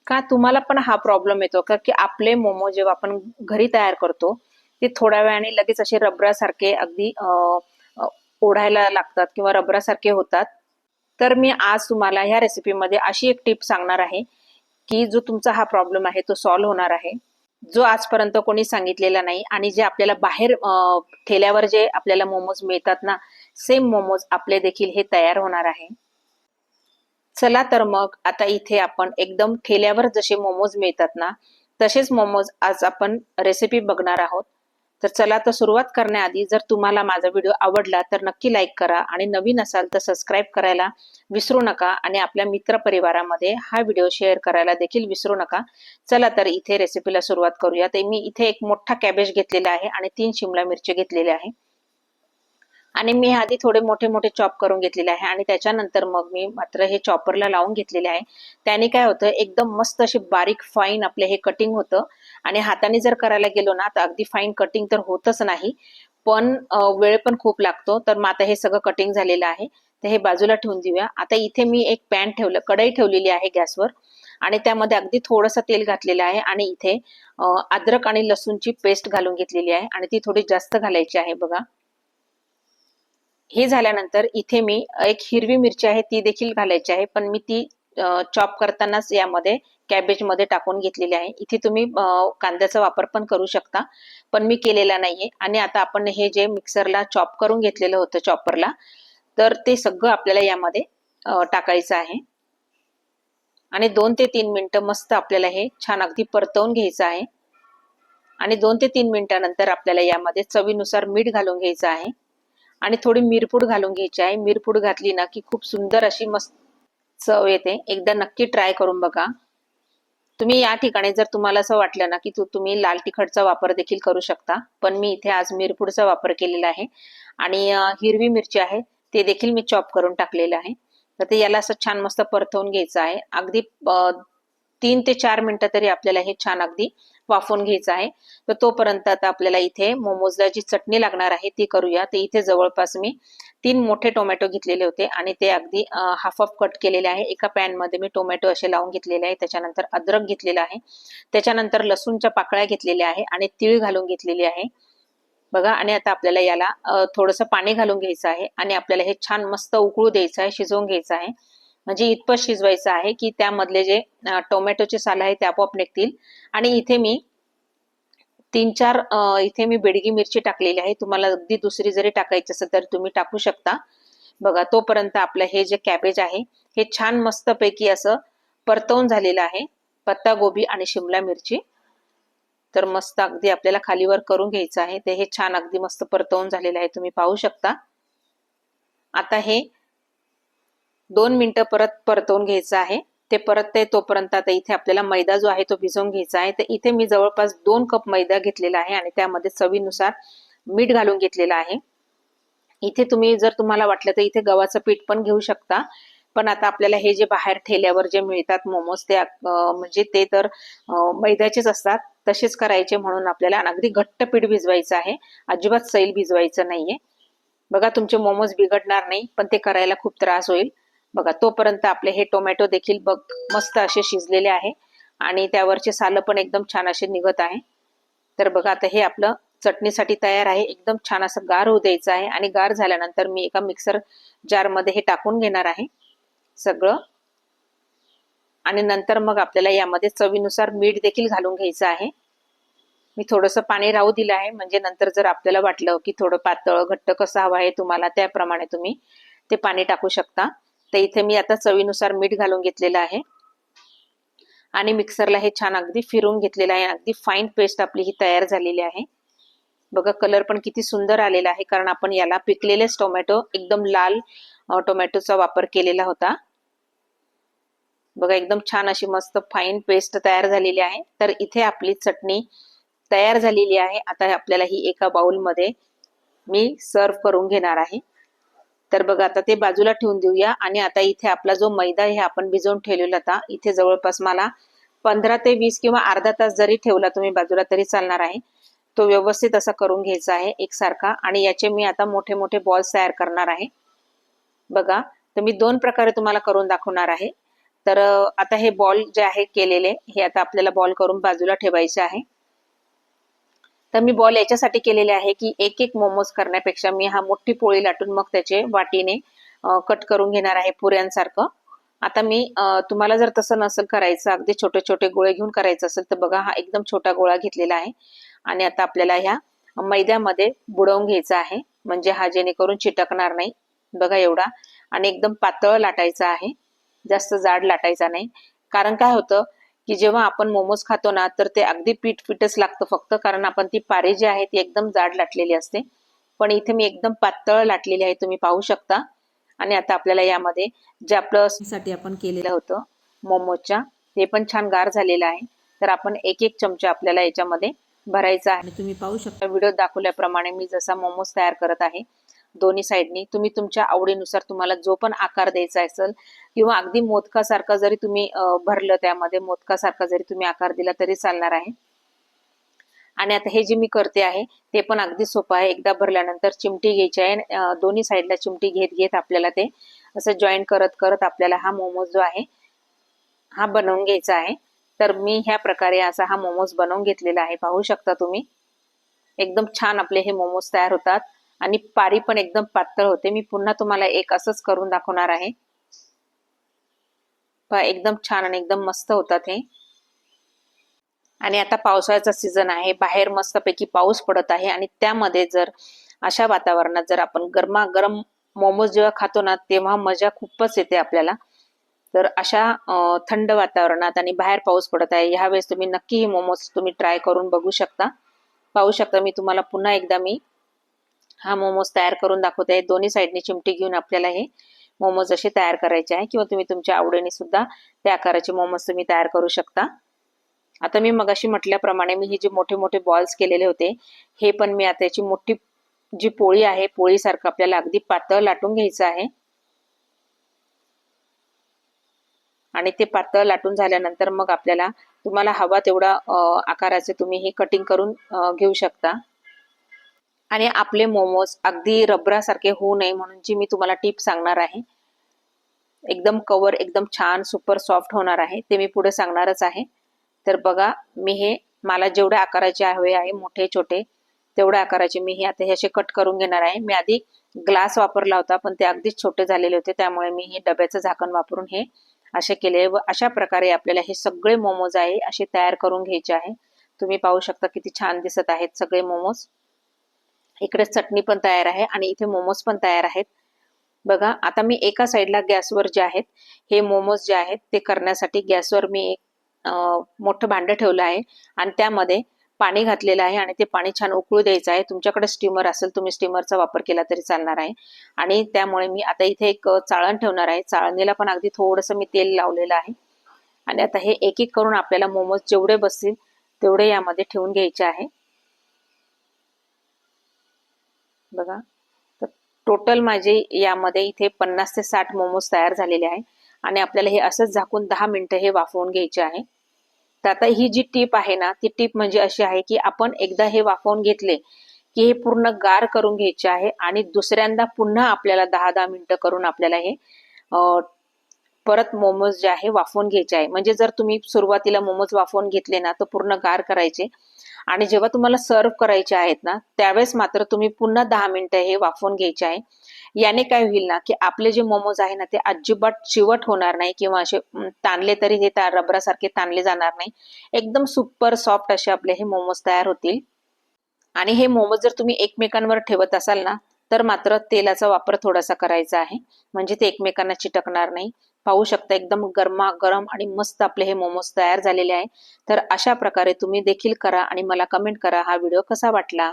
का तुम्हाला पण हा प्रॉब्लेम येतो का की आपले मोमो जेव्हा आपण घरी तयार करतो ते थोड्या वेळाने लगेच असे रबरासारखे अगदी अ, ओढायला लागतात किंवा रबरासारखे होतात. तर मी आज तुम्हाला ह्या रेसिपीमध्ये अशी एक टिप सांगणार आहे की जो तुमचा हा प्रॉब्लेम आहे तो सॉल्व्ह होणार आहे, जो आजपर्यंत कोणी सांगितलेला नाही. आणि जे आपल्याला बाहेर ठेल्यावर जे आपल्याला मोमोज मिळतात ना, सेम मोमोज आपले देखील हे तयार होणार आहे. चला तर मग आता इथे आपण एकदम ठेल्यावर जसे मोमोज मिळतात ना, तसेच मोमोज आज आपण रेसिपी बघणार आहोत. तर चला तर सुरुवात करण्याआधी जर तुम्हाला माझा व्हिडिओ आवडला तर नक्की लाईक करा आणि नवीन असाल तर सबस्क्राईब करायला विसरू नका आणि आपल्या मित्रपरिवारामध्ये हा व्हिडिओ शेअर करायला देखील विसरू नका. चला तर इथे रेसिपीला सुरुवात करूया. तर मी इथे एक मोठा कॅबेज घेतलेला आहे आणि 3 शिमला मिरची घेतलेल्या आहे आणि मी आधी थोडे मोठे मोठे चॉप करून घेतलेले आहे आणि त्याच्यानंतर मग मी मात्र हे चॉपरला लावून घेतलेले आहे. त्याने काय होतं, एकदम मस्त अशी बारीक फाईन आपले हे कटिंग होतं. आणि हाताने जर करायला गेलो ना तर अगदी फाईन कटिंग तर होतच नाही, पण वेळ पण खूप लागतो. तर मग आता हे सगळं कटिंग झालेलं आहे, तर हे बाजूला ठेवून देऊया. आता इथे मी एक पॅन ठेवलं, कढई ठेवलेली आहे गॅसवर आणि त्यामध्ये अगदी थोडंसं तेल घातलेलं आहे आणि इथे अद्रक आणि लसूणची पेस्ट घालून घेतलेली आहे आणि ती थोडी जास्त घालायची आहे बघा. हे झाल्यानंतर इथे मी एक हिरवी मिरची आहे ती देखील घालायची आहे, पण मी ती चॉप करतानाच यामध्ये कॅबेज मध्ये टाकून घेतलेली आहे. इथे तुम्ही कांद्याचा वापर पण करू शकता, पण मी केलेला नाहीये. आणि आता आपण हे जे मिक्सरला चॉप करून घेतलेलं होतं चॉपरला, तर ते सगळं आपल्याला यामध्ये टाकायचं आहे आणि 2 ते 3 मिनिटं मस्त आपल्याला हे छान अगदी परतवून घ्यायचं आहे. आणि 2 ते 3 मिनिटानंतर आपल्याला यामध्ये चवीनुसार मीठ घालून घ्यायचं आहे आणि थोडी मिरपूड घालून घ्यायची आहे. मिरपूड घातली ना की खूप सुंदर अशी मस्त चव येते. एकदा नक्की ट्राय करून बघा. तुम्ही या ठिकाणी जर तुम्हाला असं वाटलं ना की तुम्ही लाल तिखटचा वापर देखील करू शकता, पण मी इथे आज मिरपूडचा वापर केलेला आहे. आणि हिरवी मिरची आहे ते देखील मी चॉप करून टाकलेलं आहे. तर ते याला असं छान मस्त परतवून घ्यायचं आहे. अगदी 3 ते 4 मिनिटं तरी आपल्याला हे छान अगदी वाफवून घ्यायचं आहे. तर तोपर्यंत आता आपल्याला इथे मोमोजला जी चटणी लागणार आहे ती करूया. तर इथे जवळपास मी 3 मोठे टोमॅटो घेतलेले होते आणि ते अगदी हाफ हाफ कट केलेले आहे. एका पॅन मध्ये मी टोमॅटो असे लावून घेतलेले आहे. त्याच्यानंतर अद्रक घेतलेला आहे, त्याच्यानंतर लसूणच्या पाकळ्या घेतलेल्या आहे आणि तीळ घालून घेतलेली आहे बघा. आणि आता आपल्याला याला थोडंसं पाणी घालून घ्यायचं आहे आणि आपल्याला हे छान मस्त उकळू द्यायचं आहे, शिजवून घ्यायचं आहे. म्हणजे इतपत शिजवायचं आहे की त्यामधले जे टोमॅटोचे साल आहे ते आपोआप निघतील. आणि इथे मी 3-4 इथे मी बेडगी मिरची टाकलेली आहे. तुम्हाला अगदी दुसरी जरी टाकायची असेल तर तुम्ही टाकू शकता बघा. तोपर्यंत आपलं हे जे कॅबेज आहे हे छान मस्त पैकी असं परतवून झालेलं आहे, पत्ता गोबी आणि शिमला मिरची. तर मस्त अगदी आपल्याला खालीवर करून घ्यायचं आहे. ते हे छान अगदी मस्त परतवून झालेलं आहे, तुम्ही पाहू शकता. आता हे 2 मिनिटं परत परतवून घ्यायचं आहे. ते परतते तोपर्यंत आता इथे आपल्याला मैदा जो आहे तो भिजवून घ्यायचा आहे. तर इथे मी जवळपास 2 कप मैदा घेतलेला आहे आणि त्यामध्ये चवीनुसार मीठ घालून घेतलेलं आहे. इथे तुम्ही जर तुम्हाला वाटलं तर इथे गव्हाचं पीठ पण घेऊ शकता, पण आता आपल्याला हे जे बाहेर ठेल्यावर जे मिळतात मोमोज ते म्हणजे ते तर मैद्याचेच असतात. तसेच करायचे म्हणून आपल्याला अगदी घट्ट पीठ भिजवायचं आहे, अजिबात सैल भिजवायचं नाहीये बघा. तुमचे मोमोज बिघडणार नाही, पण ते करायला खूप त्रास होईल बघा. तोपर्यंत आपले हे टोमॅटो देखील बघ मस्त असे शिजलेले आहे आणि त्यावरचे सालं पण एकदम छान असे निघत आहे. तर बघा आता हे आपलं चटणीसाठी तयार आहे. एकदम छान असं गार होऊ द्यायचं आहे आणि गार झाल्यानंतर मी एका मिक्सर जारमध्ये हे टाकून घेणार आहे सगळं. आणि नंतर मग आपल्याला यामध्ये चवीनुसार मीठ देखील घालून घ्यायचं आहे. मी थोडंसं पाणी राहू दिलं आहे, म्हणजे नंतर जर आपल्याला वाटलं की थोडं पातळ घट्ट कसं हवं आहे तुम्हाला, त्याप्रमाणे तुम्ही ते पाणी टाकू शकता. तर इथे मी आता चवीनुसार मीठ घालून घेतलेलं आहे आणि मिक्सरला हे छान अगदी फिरवून घेतलेलं आहे. अगदी फाईन पेस्ट आपली ही तयार झालेली आहे बघा. कलर पण किती सुंदर आलेला आहे, कारण आपण याला पिकलेलेच टोमॅटो, एकदम लाल टोमॅटोचा वापर केलेला होता बघा. एकदम छान अशी मस्त फाईन पेस्ट तयार झालेली आहे. तर इथे आपली चटणी तयार झालेली आहे. आता आपल्याला ही एका बाउलमध्ये मी सर्व करून घेणार आहे. तर बघा आता ते बाजूला ठेवून देऊया. आणि आता इथे आपला जो मैदा आहे आपण भिजवून ठेवलेला होता, इथे जवळपास मला 15 ते 20 किंवा अर्धा तास जरी ठेवला तुम्ही बाजूला तरी चालणार आहे. तो व्यवस्थित असा करून घ्यायचा आहे एकसारखा. आणि याचे मी आता मोठे मोठे बॉल्स तयार करणार आहे बघा. तर मी 2 प्रकारे तुम्हाला करून दाखवणार आहे. तर आता हे बॉल जे आहे केलेले, हे आता आपल्याला बॉल करून बाजूला ठेवायचे आहे. तर मी बॉल याच्यासाठी केलेले आहे की एक एक मोमोज करण्यापेक्षा मी हा मोठी पोळी लाटून मग त्याचे वाटीने कट करून घेणार आहे पुऱ्यांसारखं. आता मी तुम्हाला जर तसं नसेल करायचं, अगदी छोटे छोटे गोळे घेऊन करायचं असेल तर बघा, हा एकदम छोटा गोळा घेतलेला आहे. आणि आता आपल्याला ह्या मैद्यामध्ये बुडवून घ्यायचा आहे, म्हणजे हा जेणेकरून चिटकणार नाही. बघा एवढा. आणि एकदम पातळ लाटायचा आहे, जास्त जाड लाटायचा नाही. कारण काय होतं की जेव्हा आपण मोमोज खातो ना, तर ते अगदी पीठच लागतं फक्त, कारण आपण ती पारी जी आहे ती एकदम जाड लाटलेली असते. पण इथे मी एकदम पातळ लाटलेली आहे, तुम्ही पाहू शकता. आणि आता आपल्याला यामध्ये जे आपलं साठी आपण केलेलं होतं मोमोजच्या, ते पण छान गार झालेलं आहे. तर आपण एक एक चमचा आपल्याला याच्यामध्ये भरायचा आहे. तुम्ही पाहू शकता व्हिडिओ दाखवल्याप्रमाणे मी जसा मोमोज तयार करत आहे दोन्ही साईडनी. तुम्ही तुमच्या आवडीनुसार तुम्हाला जो पण आकार द्यायचा असेल, किंवा अगदी मोदकासारखं जरी तुम्ही भरलं, त्यामध्ये मोदकासारखा जरी तुम्ही आकार दिला तरी चालणार आहे. आणि आता हे जे मी करते आहे ते पण अगदी सोपं आहे. एकदा भरल्यानंतर चिमटी घ्यायची आहे, दोन्ही साईडला चिमटी घेत घेत आपल्याला ते असं जॉईन करत करत आपल्याला हा मोमोज जो आहे हा बनवून घ्यायचा आहे. तर मी ह्या प्रकारे असा हा मोमोज बनवून घेतलेला आहे, पाहू शकता तुम्ही. एकदम छान आपले हे मोमोज तयार होतात आणि पारी पण एकदम पातळ होते. मी पुन्हा तुम्हाला एक असंच करून दाखवणार आहे. एकदम छान आणि एकदम मस्त होतात हे. आणि आता पावसाळ्याचा सीझन आहे, बाहेर मस्तपैकी पाऊस पडत आहे, आणि त्यामध्ये जर अशा वातावरणात जर आपण गरमागरम मोमोज जेव्हा खातो ना, तेव्हा मजा खूपच येते आपल्याला. तर अशा थंड वातावरणात आणि बाहेर पाऊस पडत आहे, ह्यावेळेस तुम्ही नक्की हे मोमोज तुम्ही ट्राय करून बघू शकता. पाहू शकता मी तुम्हाला पुन्हा एकदा मी हा मोमोज तयार करून दाखवते आहे. दोन्ही साईडनी चिमटी घेऊन आपल्याला हे मोमोज असे तयार करायचे आहे, किंवा तुम्ही तुमच्या आवडीने सुद्धा त्या आकाराचे मोमोज तुम्ही तयार करू शकता. आता मी मगाशी म्हटल्याप्रमाणे मी हे जे मोठे मोठे बॉल्स केलेले होते, हे पण मी आता याची मोठी जी पोळी आहे, पोळीसारखं आपल्याला अगदी पातळ लाटून घ्यायचं आहे. आणि ते पातळ लाटून झाल्यानंतर मग आपल्याला तुम्हाला हवा तेवढा आकाराचे तुम्ही हे कटिंग करून घेऊ शकता. आणि आपले मोमोज अगदी रबरासारखे होऊ नये म्हणून जी मी तुम्हाला टिप सांगणार आहे, एकदम कवर एकदम छान सुपर सॉफ्ट होणार आहे, ते मी पुढे सांगणारच आहे. तर बघा, मी हे मला जेवढ्या आकाराचे हवे आहे मोठे छोटे तेवढ्या आकाराचे मी हे आता हे असे कट करून घेणार आहे. मी आधी ग्लास वापरला होता, पण ते अगदीच छोटे झालेले होते, त्यामुळे मी हे डब्याचं झाकण वापरून हे असे केले. व अशा प्रकारे आपल्याला हे सगळे मोमोज आहे असे तयार करून घ्यायचे आहे. तुम्ही पाहू शकता किती छान दिसत आहेत सगळे मोमोज. इकडे चटणी पण तयार आहे आणि इथे मोमोज पण तयार आहेत. बघा, आता मी एका साईडला गॅसवर जे आहेत हे मोमोज जे आहेत ते करण्यासाठी गॅसवर मी एक मोठं भांडं ठेवलं आहे, आणि त्यामध्ये पाणी घातलेलं आहे, आणि ते पाणी छान उकळू द्यायचं आहे. तुमच्याकडे स्टीमर असेल तुम्ही स्टीमरचा वापर केला तरी चालणार आहे. आणि त्यामुळे मी आता इथे एक चाळण ठेवणार आहे. चाळणीला पण अगदी थोडंसं मी तेल लावलेलं आहे. आणि आता हे एक एक करून आपल्याला मोमोज जेवढे बसतील तेवढे यामध्ये ठेवून घ्यायचे आहे. बघा, तर टोटल माझे यामध्ये इथे 50 ते 60 मोमोज तयार झालेले आहे. आणि आपल्याला हे असंच झाकून 10 मिनिटं हे वाफवून घ्यायचे आहे. तर आता ही जी टीप आहे ना, ती टीप म्हणजे अशी आहे की आपण एकदा हे वाफवून घेतले की हे पूर्ण गार करून घ्यायचे आहे, आणि दुसऱ्यांदा पुन्हा आपल्याला 10-10 मिनिटं करून आपल्याला हे परत मोमोज जे आहे वाफवून घ्यायचे आहे. म्हणजे जर तुम्ही सुरुवातीला मोमोज वाफवून घेतले ना, तर पूर्ण गार करायचे, आणि जेव्हा तुम्हाला सर्व करायचे आहेत ना, त्यावेळेस मात्र तुम्ही पुन्हा 10 मिनिटं हे वाफवून घ्यायचे आहे. याने काय होईल ना, की आपले जे मोमोज आहे ना ते अजिबात चिवट होणार नाही, किंवा असे ताणले तरी हे रबरासारखे ताणले जाणार नाही. एकदम सुपर सॉफ्ट असे आपले हे मोमोज तयार होतील. आणि हे मोमोज जर तुम्ही एकमेकांवर ठेवत असाल ना, तर मात्र तेलाचा वापर थोडासा करायचा आहे, म्हणजे ते एकमेकांना चिटकणार नाही. पाहू शकता एकदम गरमागरम आणि मस्त आपले हे मोमोज तयार झालेले आहे. तर अशा प्रकारे तुम्ही देखील करा आणि मला कमेंट करा हा व्हिडिओ कसा वाटला.